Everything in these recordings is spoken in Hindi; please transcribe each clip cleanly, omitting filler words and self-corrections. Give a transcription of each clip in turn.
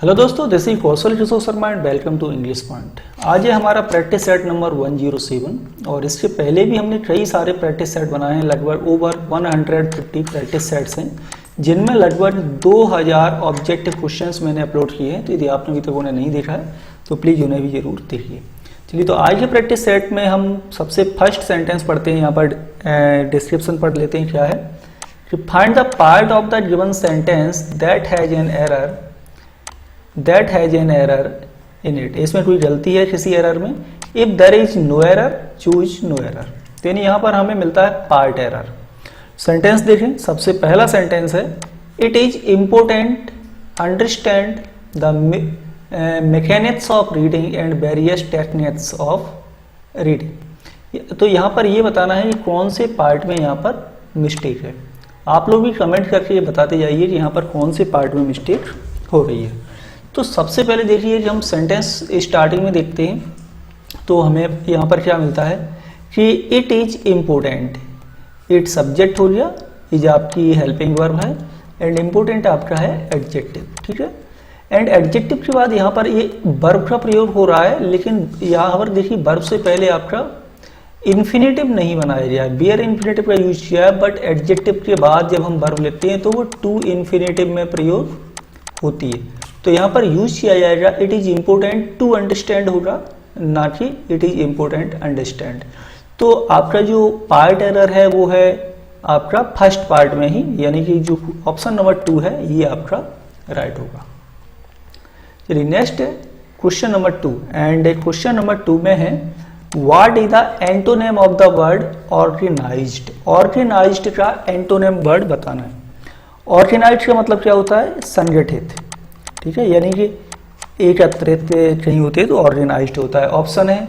हेलो दोस्तों, this is Kaushal Kishore Sharma and welcome to English Point. आज है हमारा प्रैक्टिस सेट नंबर 107 और इसके पहले भी हमने कई सारे प्रैक्टिस सेट बनाए हैं। लगभग ओवर 150 प्रैक्टिस सेट्स हैं जिनमें लगभग 2000 ऑब्जेक्टिव क्वेश्चंस मैंने अपलोड किए हैं। तो यदि आपने अभी तक उन्हें नहीं देखा है तो प्लीज़ उन्हें भी जरूर देखिए। चलिए, तो आज के प्रैक्टिस सेट में हम सबसे फर्स्ट सेंटेंस पढ़ते हैं। यहाँ पर डिस्क्रिप्शन पढ़ लेते हैं क्या है कि find the part of the given sentence that has an error in it. इसमें कोई गलती है किसी एरर में। If there is no error choose no error. तो यानी यहाँ पर हमें मिलता है पार्ट एरर। सेंटेंस देखें, सबसे पहला सेंटेंस है it is important understand the mechanics of reading and various techniques of reading. तो यहाँ पर ये बताना है कि कौन से पार्ट में यहाँ पर मिस्टेक है। आप लोग भी कमेंट करके ये बताते जाइए कि यहाँ पर कौन से पार्ट में मिस्टेक हो रही है। तो सबसे पहले देखिए कि हम सेंटेंस स्टार्टिंग में देखते हैं तो हमें यहाँ पर क्या मिलता है कि it is important. It subject हो गया, इज आपकी हेल्पिंग वर्ब है एंड इम्पोर्टेंट आपका है एडजेक्टिव। ठीक है, एंड एडजेक्टिव के बाद यहाँ पर ये वर्ब का प्रयोग हो रहा है, लेकिन यहाँ पर देखिए वर्ब से पहले आपका इन्फिनेटिव नहीं बनाया गया है। बियर इन्फिनेटिव का यूज किया है, बट एडजेक्टिव के बाद जब हम वर्ब लेते हैं तो वो टू इन्फिनेटिव में प्रयोग होती है। तो यहाँ पर यूज किया जाएगा it is important to understand होगा, ना कि इट इज इम्पोर्टेंट अंडरस्टैंड। तो आपका जो पार्ट एरर है वो है आपका फर्स्ट पार्ट में ही, यानी कि जो ऑप्शन नंबर 2 है ये आपका राइट होगा। चलिए, नेक्स्ट है question number 2 and question number 2 में है what is the antonym of the word organised. Organised का एंटोनिम वर्ड बताना है। ऑर्गेनाइज्ड का मतलब क्या होता है? संगठित। ठीक है, यानी कि एकत्रित कहीं होते हैं तो ऑर्गेनाइज्ड होता है। ऑप्शन है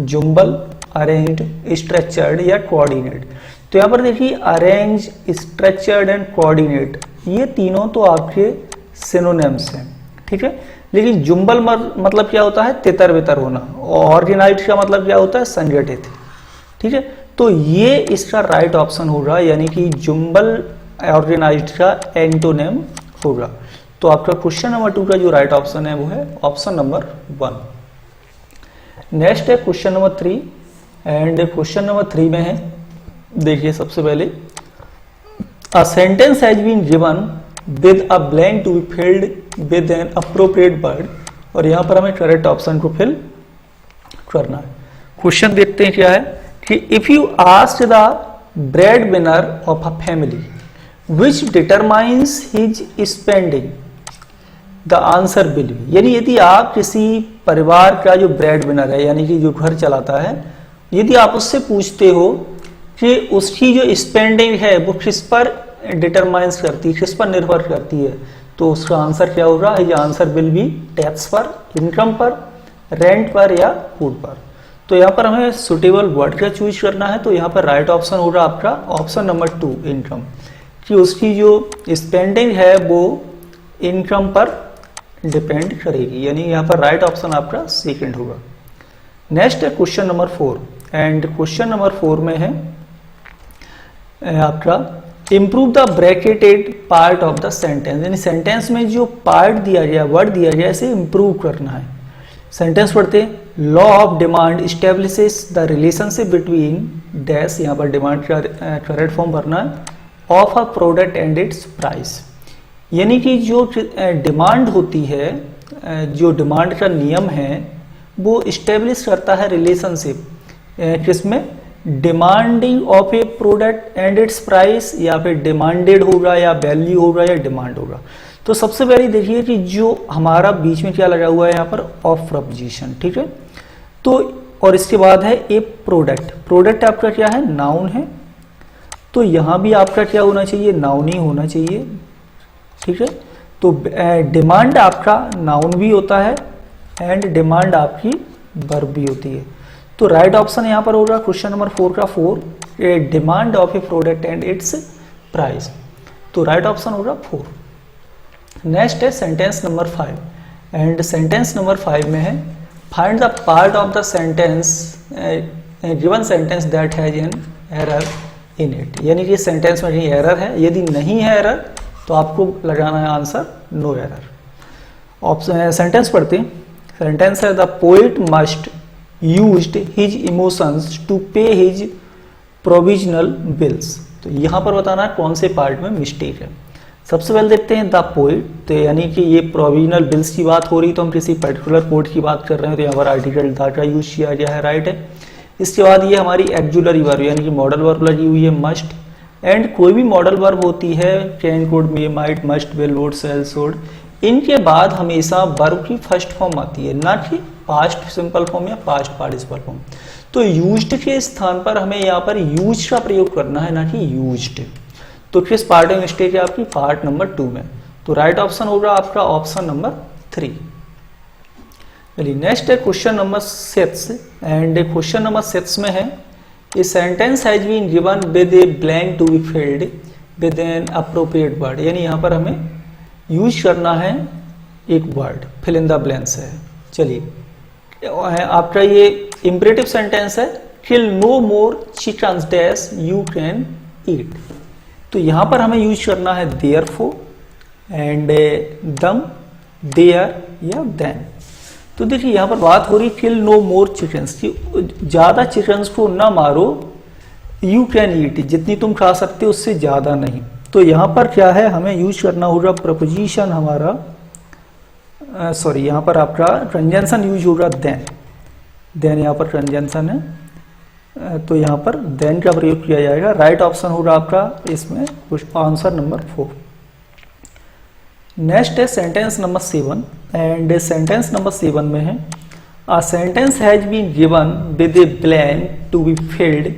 जुम्बल, अरेंज्ड, स्ट्रक्चर्ड या कोऑर्डिनेट। तो यहाँ पर देखिए अरेंज, स्ट्रक्चर्ड एंड कोऑर्डिनेट ये तीनों तो आपके सिनोनिम्स हैं। ठीक है, लेकिन जुम्बल मतलब क्या होता है? तितर बितर होना। ऑर्गेनाइज्ड का मतलब क्या होता है? संगठित। ठीक है, तो ये इसका राइट ऑप्शन होगा, यानी कि जुम्बल ऑर्गेनाइज्ड का एंटोनिम होगा। तो आपका क्वेश्चन नंबर 2 का जो राइट ऑप्शन है वो है ऑप्शन नंबर 1। नेक्स्ट है question number 3 and question number 3 में है देखिए सबसे पहले a sentence has been given with a blank to be filled with an appropriate word. और यहाँ पर हमें करेक्ट ऑप्शन को फिल करना है। क्वेश्चन देखते हैं क्या है कि if you ask the bread winner of a family which determines his spending the answer will be. यानी यदि आप किसी परिवार का जो ब्रेड विनर है, यानी कि जो घर चलाता है, यदि आप उससे पूछते हो कि उसकी जो स्पेंडिंग है वो किस पर डिटरमाइंस करती है, किस पर निर्भर करती है, तो उसका आंसर क्या होगा? ये आंसर विल बी टैक्स पर, इनकम पर, रेंट पर या फूड पर। तो यहाँ पर हमें सुटेबल वर्ड का चूज करना है। तो यहाँ पर राइट ऑप्शन होगा आपका ऑप्शन नंबर 2 इनकम, कि उसकी जो स्पेंडिंग है वो इनकम पर डिपेंड करेगी। यानी यहाँ पर राइट ऑप्शन आपका सेकंड होगा। नेक्स्ट है question number 4 and question number 4 में है आपका improve the bracketed part of the sentence. यानी सेंटेंस में जो पार्ट दिया गया, वर्ड दिया गया, इसे इम्प्रूव करना है। सेंटेंस पढ़ते हैं law of demand establishes the relationship between dash, यहाँ पर डिमांड का करेक्ट फॉर्म भरना है, of a product and its price. यानी कि जो डिमांड होती है, जो डिमांड का नियम है वो इस्टेब्लिश करता है रिलेशनशिप किसमें? Demanding of A product and its price, या फिर डिमांडेड होगा या वैल्यू होगा या डिमांड होगा। तो सबसे पहले देखिए कि जो हमारा बीच में क्या लगा हुआ है यहाँ पर ऑफ प्रपोजिशन। ठीक है, तो और इसके बाद है ए प्रोडक्ट। प्रोडक्ट आपका क्या है? नाउन है। तो यहाँ भी आपका क्या होना चाहिए? नाउन ही होना चाहिए। ठीक है, तो डिमांड आपका नाउन भी होता है एंड डिमांड आपकी वर्ब भी होती है। तो राइट ऑप्शन यहाँ पर होगा क्वेश्चन नंबर 4 का 4, demand of A product and its price. तो राइट ऑप्शन होगा 4। नेक्स्ट है sentence number 5 and sentence number 5 में है find the part of the sentence given sentence that has an error in it. यानी कि सेंटेंस में कहीं एरर है। यदि नहीं है एरर तो आपको लगाना है answer no error. Option sentence पढ़ते हैं। सेंटेंस है the poet must used his emotions to pay his provisional bills. तो यहाँ पर बताना है कौन से पार्ट में मिस्टेक है। सबसे पहले देखते हैं द पोइट, तो यानी कि ये प्रोविजनल बिल्स की बात हो रही, तो हम किसी पर्टिकुलर पोइट की बात कर रहे हैं, तो यहाँ पर आर्टिकल द का यूज किया गया है, राइट है। इसके बाद ये हमारी एक्जुलरी वर्ब यानी कि मॉडल वर्ब लगी हुई है मस्ट, एंड कोई भी मॉडल वर्ब होती है can, could, may, might, must, will, would, shall, should, इनके बाद हमेशा वर्ब की फर्स्ट फॉर्म आती है, ना कि पास्ट सिंपल फॉर्म या पास्ट पार्टिसिपल फॉर्म। तो यूज्ड के स्थान पर हमें यहाँ पर यूज का प्रयोग करना है, ना कि यूज्ड। तो किस पार्ट में मिस्टेक है आपकी? पार्ट नंबर 2 में। तो राइट ऑप्शन होगा आपका ऑप्शन नंबर 3। चलिए नेक्स्ट है question number 6, and question number 6 में है a sentence has been given with a blank to be filled with an appropriate word, यानी यहाँ पर हमें यूज करना है एक word, fill in the blanks है। चलिए आपका ये इंपरेटिव सेंटेंस है, kill no more chickens dash you can eat. तो यहाँ पर हमें यूज करना है देयरफॉर एंड दम, देयर या देन। तो देखिए यहाँ पर बात हो रही किल नो मोर चिकन्स, कि ज़्यादा चिकन्स को ना मारो, यू कैन ईट, जितनी तुम खा सकते हो उससे ज़्यादा नहीं। तो यहाँ पर क्या है, हमें यूज करना होगा प्रपोजिशन हमारा, सॉरी यहाँ पर आपका कंजंक्शन यूज होगा देन, देन यहाँ पर कंजंक्शन है, तो यहाँ पर देन का प्रयोग किया जाएगा। राइट ऑप्शन होगा आपका इसमें आंसर नंबर 4। नेक्स्ट है sentence number 7, and sentence number 7 में है a sentence has been given with a blank to be filled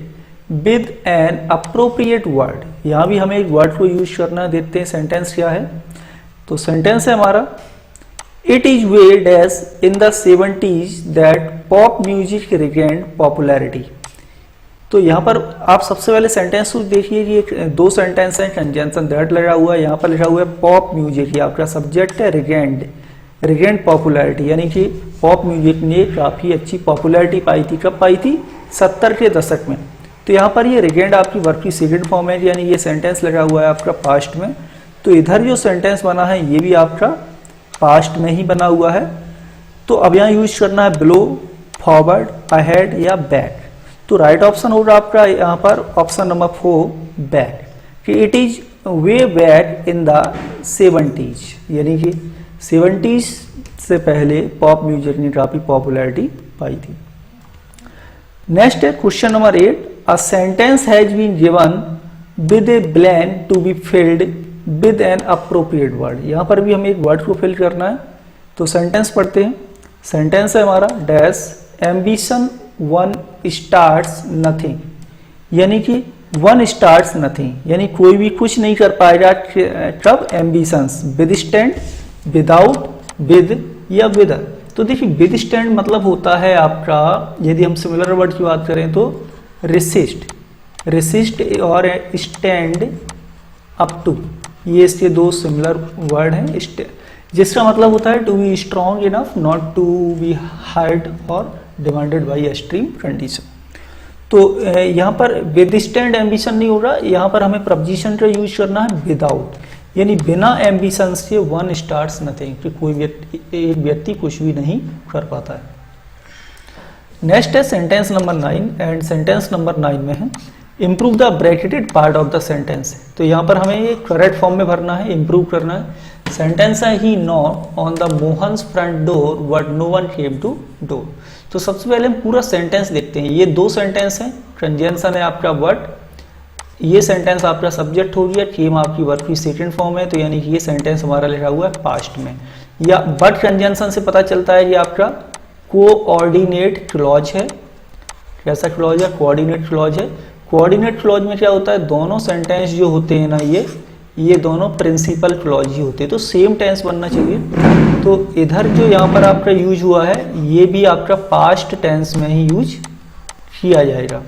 with an appropriate word. यहाँ भी हमें एक वर्ड को यूज करना है, देखते हैं सेंटेंस क्या है। तो सेंटेंस है हमारा it is wed age in the 70s that pop music regained popularity. तो यहाँ पर आप सबसे पहले सेंटेंस को देखिए कि 2 सेंटेंस हैं, कंजंक्शन दैट लगा हुआ है, यहाँ पर लिखा हुआ है पॉप म्यूजिक, ये आपका सब्जेक्ट है, रिगेन्ड पॉपुलैरिटी, यानी कि पॉप म्यूजिक ने काफ़ी अच्छी पॉपुलैरिटी पाई थी। कब पाई थी? 70 के दशक में। तो यहाँ पर ये रिगेन्ड आपकी वर्ब की सेकंड फॉर्म है, यानी ये सेंटेंस लगा हुआ है आपका पास्ट में। तो इधर जो सेंटेंस बना है ये भी आपका पास्ट में ही बना हुआ है। तो अब यहाँ यूज करना है बिलो, फॉरवर्ड, अहेड या बैक। तो राइट ऑप्शन होगा आपका यहाँ पर ऑप्शन नंबर 4 बैक, कि it is way back in the 70s, यानी कि 70s से पहले पॉप म्यूजिक ने काफी पॉपुलैरिटी पाई थी। नेक्स्ट है question number 8, a sentence has been given with a blank to be filled with an appropriate word. यहाँ पर भी हमें एक वर्ड को फिल करना है। तो सेंटेंस पढ़ते हैं। सेंटेंस है हमारा dash ambition one starts nothing, यानी कि वन स्टार्ट्स नथिंग, यानी कोई भी कुछ नहीं कर पाएगा। कब? Ambitions, with stand, without, with या विद। तो देखिए विद स्टैंड मतलब होता है आपका, यदि हम सिमिलर वर्ड की बात करें तो रेसिस्ट और स्टैंड अप टू, ये इसके 2 सिमिलर वर्ड हैं, जिसका मतलब होता है to be strong enough not to be hurt और डिमांडेड बाई एक्सट्रीम कंडीशन। तो यहाँ पर विद स्टैंड एम्बिशन नहीं होगा, यहाँ पर हमें प्रपोजिशन का यूज करना है विदाउट, यानी बिना एम्बिशन से वन स्टार्ट्स नथिंग, कि कोई एक व्यक्ति कुछ भी नहीं कर पाता है। नेक्स्ट है sentence number 9, and sentence number 9 में है improve the bracketed part of the sentence. तो यहाँ पर हमें ये करेक्ट फॉर्म में भरना है, इम्प्रूव करना है। सेंटेंस है he knocked on the Mohan's front door but no one came to door. तो सबसे पहले हम पूरा सेंटेंस देखते हैं। ये 2 सेंटेंस हैं, कंजंक्शन है आपका बट, ये सेंटेंस आपका सब्जेक्ट हो गया, केम आपकी वर्ब की सेकंड फॉर्म है, तो यानी कि ये सेंटेंस हमारा लिखा हुआ है पास्ट में। या बट कंजंक्शन से पता चलता है कि आपका कोऑर्डिनेट क्लॉज है। कैसा क्लॉज है? कोऑर्डिनेट क्लॉज है। कोऑर्डिनेट क्लॉज में क्या होता है, दोनों सेंटेंस जो होते हैं ना, ये दोनों प्रिंसिपल क्लॉज ही होते हैं, तो सेम टेंस बनना चाहिए। तो इधर जो यहाँ पर आपका यूज हुआ है, ये भी आपका पास्ट टेंस में ही यूज किया जाएगा।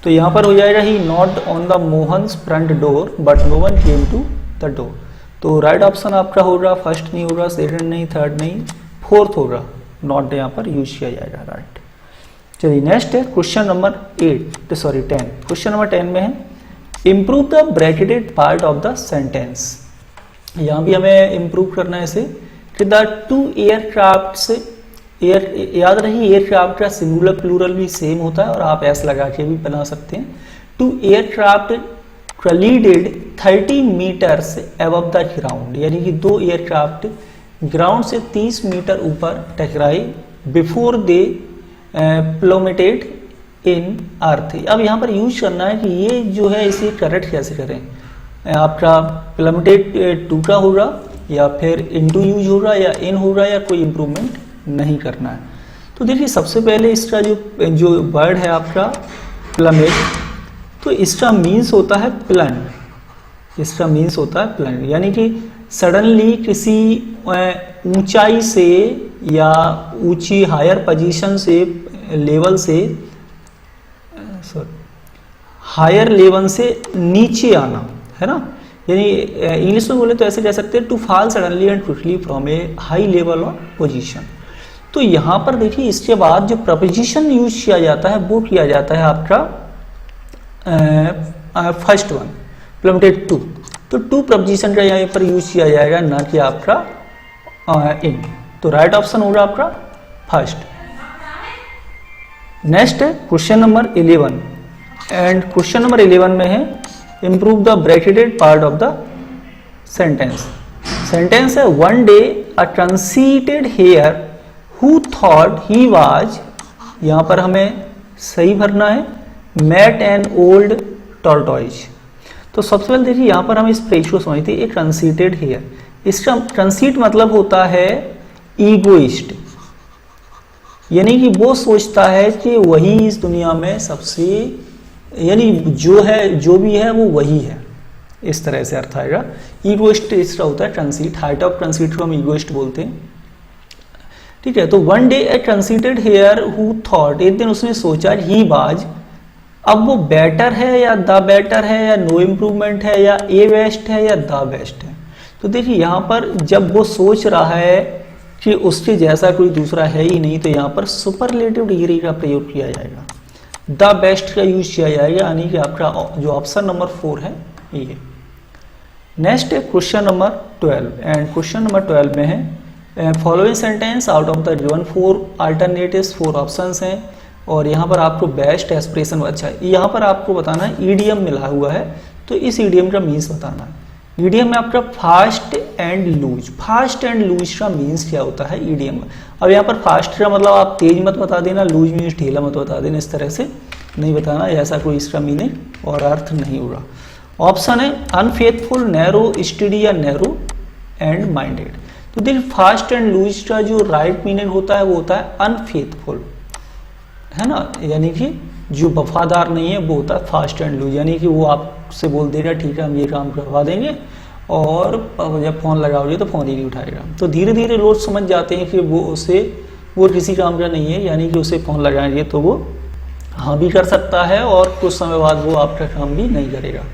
तो यहाँ पर हो जाएगा he knocked on the Mohan's front door but no one came to the door. तो राइट ऑप्शन आपका होगा, फर्स्ट नहीं होगा, सेकंड नहीं, थर्ड नहीं, फोर्थ होगा, नॉट यहाँ पर यूज किया जाएगा, राइट। चलिए नेक्स्ट है क्वेश्चन नंबर 10। क्वेश्चन नंबर 10 में है improve the bracketed part of the sentence. यहाँ भी हमें इम्प्रूव करना है इसे, कि द टू एयरक्राफ्ट से याद रही एयरक्राफ्ट का सिंगुलर प्लूरल भी सेम होता है और आप ऐसा लगा के भी बना सकते हैं। Two aircraft collided 30 metres above the ground, यानी कि दो एयरक्राफ्ट ग्राउंड से 30 मीटर ऊपर टकराए बिफोर दे प्लोमेटेड इन अर्थ। अब यहाँ पर यूज करना है कि ये जो है इसे करेक्ट कैसे करें। आपका प्लमेटेड टू का होगा या फिर इनटू यूज होगा या इन होगा या कोई इम्प्रूवमेंट नहीं करना है। तो देखिए सबसे पहले इसका जो वर्ड है आपका प्लमेट, तो इसका मीन्स होता है प्लंट। इसका मीन्स होता है प्लंट, यानी कि सडनली किसी ऊंचाई से या ऊंची हायर पोजीशन से लेवल से हायर लेवल से नीचे आना, है ना। यानी इंग्लिश में बोले तो ऐसे कह सकते हैं to fall suddenly and quickly from a high level of position. तो यहाँ पर देखिए इसके बाद जो प्रपोजिशन यूज किया जाता है वो किया जाता है आपका फर्स्ट वन प्लमेटेड टू। तो टू प्रपोजिशन का यहाँ पर यूज किया जाएगा, ना कि आपका इन। तो राइट ऑप्शन होगा आपका फर्स्ट। नेक्स्ट है question number 11 and question number 11 में है improve the bracketed part of the sentence. Sentence है one day a conceited hare who thought he was, यहाँ पर हमें सही भरना है, मेट एन ओल्ड टॉर्टोइज। तो सबसे पहले देखिए यहाँ पर हम इस फ्रेज को समझते हैं, एक कंसीटेड हेयर। इसका कंसीट मतलब होता है ईगोइस्ट, यानी कि वो सोचता है कि वही इस दुनिया में सबसे, यानी जो भी है वो वही है, इस तरह से अर्थ आएगा। ईगोइस्ट इसका होता है कंसीट, हाइट ऑफ कंसीट को हम ईगोइस्ट बोलते हैं, ठीक है। तो one day A conceited hare who thought, एक दिन उसने सोचा ही वाज। अब वो बेटर है या द बेटर है या नो इम्प्रूवमेंट है या ए बेस्ट है या द बेस्ट है। तो देखिए यहाँ पर जब वो सोच रहा है कि उसके जैसा कोई दूसरा है ही नहीं, तो यहाँ पर सुपरलेटिव डिग्री का प्रयोग किया जाएगा, द बेस्ट का यूज किया जाएगा, यानी कि आपका जो ऑप्शन नंबर 4 है ये। नेक्स्ट है question number 12 and question number 12 में है following sentence out of the given 4 alternatives, 4 options हैं और यहाँ पर आपको बेस्ट एक्सप्रेशन, अच्छा यहाँ पर आपको बताना है ईडीएम मिला हुआ है, तो इस ईडीएम का मीन्स बताना है। ईडीएम में आपका fast and loose, fast and loose का मीन्स क्या होता है ईडीएम का। अब यहाँ पर फास्ट का मतलब आप तेज मत बता देना, लूज मीन्स ढीला मत बता देना, इस तरह से नहीं बताना, ऐसा कोई इसका मीनिंग और अर्थ नहीं होगा। ऑप्शन है अनफेथफुल, नैरो, स्टडी या नैरो एंड माइंडेड। तो देखिए फास्ट एंड लूज का जो राइट मीनिंग होता है वो होता है अनफेथफुल, है ना, यानी कि जो वफादार नहीं है वो होता है फास्ट एंड लूज, यानी कि वो आपसे बोल देगा ठीक है हम ये काम करवा देंगे और जब फ़ोन लगाओगे तो फ़ोन ही नहीं उठाएगा। तो धीरे धीरे लोग समझ जाते हैं कि वो किसी काम का नहीं है, यानी कि उसे फ़ोन लगाएंगे तो वो हाँ भी कर सकता है और कुछ समय बाद वो आपका काम भी नहीं करेगा।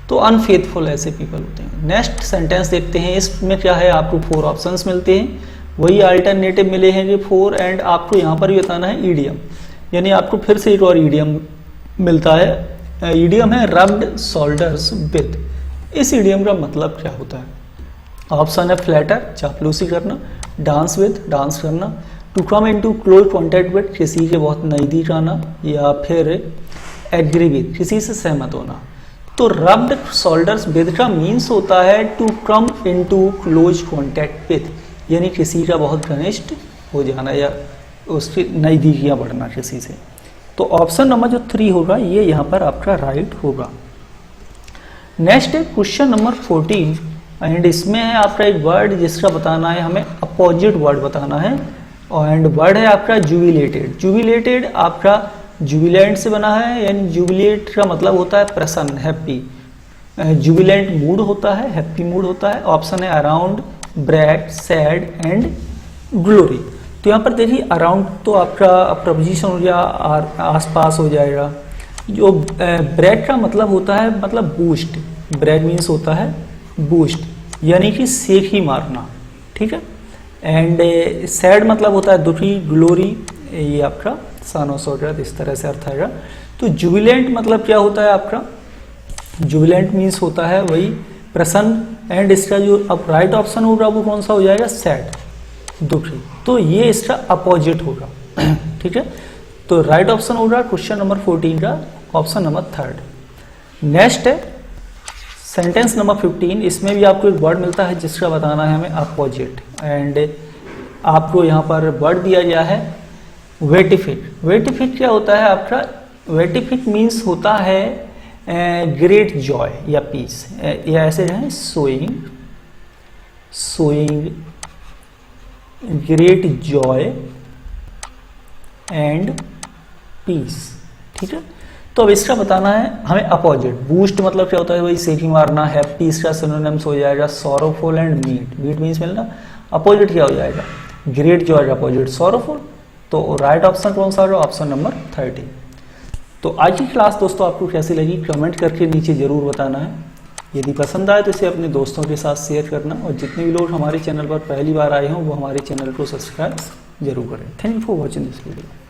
तो अनफेथफुल ऐसे पीपल होते हैं। नेक्स्ट सेंटेंस देखते हैं, इसमें क्या है, आपको 4 ऑप्शंस मिलते हैं, वही अल्टरनेटिव मिले हैं कि 4 एंड आपको यहाँ पर भी बताना है ईडीएम, यानी आपको फिर से एक और ईडीएम मिलता है। ईडीएम है रब्ड शोल्डर्स विद। इस ईडीएम का मतलब क्या होता है। ऑप्शन है फ्लैटर, चापलूसी करना, डांस विद, डांस करना, to come into close contact with, किसी के बहुत नज़दीक आना, या फिर एग्री विद, किसी से सहमत होना। तो रब्ड शोल्डर्स विद का मीन्स होता है to come into close contact with, यानी किसी का बहुत घनिष्ठ हो जाना या उसकी नज़दीकियाँ बढ़ना किसी से। तो ऑप्शन नंबर जो 3 होगा ये यहाँ पर आपका राइट होगा। नेक्स्ट है क्वेश्चन नंबर 14 एंड इसमें है आपका एक वर्ड जिसका बताना है, हमें अपोजिट वर्ड बताना है एंड वर्ड है आपका जुबिलेटेड। जुबिलेटेड आपका जुबिलेंट से बना है, यानी जुबिलेट का मतलब होता है प्रसन्न, हैप्पी। जुबिलेंट मूड होता है, हैप्पी मूड होता है। ऑप्शन है around, brag, sad and glory. तो यहाँ पर देखिए अराउंड तो आपका प्रपोजिशन हो गया, आसपास हो जाएगा। जो ब्रैग का मतलब होता है मतलब बूस्ट, ब्रैग मीन्स होता है बूस्ट, यानी कि सेक ही मारना, ठीक है। एंड सैड मतलब होता है दुखी, ग्लोरी ये आपका सानोस हो गया, इस तरह से अर्थ आएगा। तो जुबिलेंट मतलब क्या होता है आपका, जुबिलेंट मीन्स होता है वही प्रसन्न एंड इसका जो अब राइट ऑप्शन होगा वो कौन सा हो जाएगा, सैड। दुखी, तो ये इसका अपोजिट होगा। ठीक है, तो राइट ऑप्शन होगा क्वेश्चन नंबर 14 का ऑप्शन नंबर 3। नेक्स्ट है सेंटेंस नंबर 15। इसमें भी आपको एक वर्ड मिलता है जिसका बताना है हमें अपोजिट, एंड आपको यहाँ पर वर्ड दिया गया है वेटिफिक। वेटिफिक क्या होता है आपका? वेटिफिक मीन्स होता है ग्रेट जॉय या पीस, या ऐसे है showing great joy and peace. ठीक है, तो अब इसका बताना है हमें अपोजिट। बूस्ट मतलब क्या होता है? वही सीटी मारना। हैप्पी इसका सिनोनिम्स हो जाएगा sorrowful and meet. Meet means मिलना। अपोजिट क्या हो जाएगा? Great joy opposite sorrowful. तो राइट ऑप्शन कौन सा होगा? Option number 30। तो आज की क्लास दोस्तों आपको कैसी लगी कमेंट करके नीचे जरूर बताना है। यदि पसंद आए तो इसे अपने दोस्तों के साथ शेयर करना, और जितने भी लोग हमारे चैनल पर पहली बार आए हों वो हमारे चैनल को सब्सक्राइब जरूर करें। Thank you for watching this video.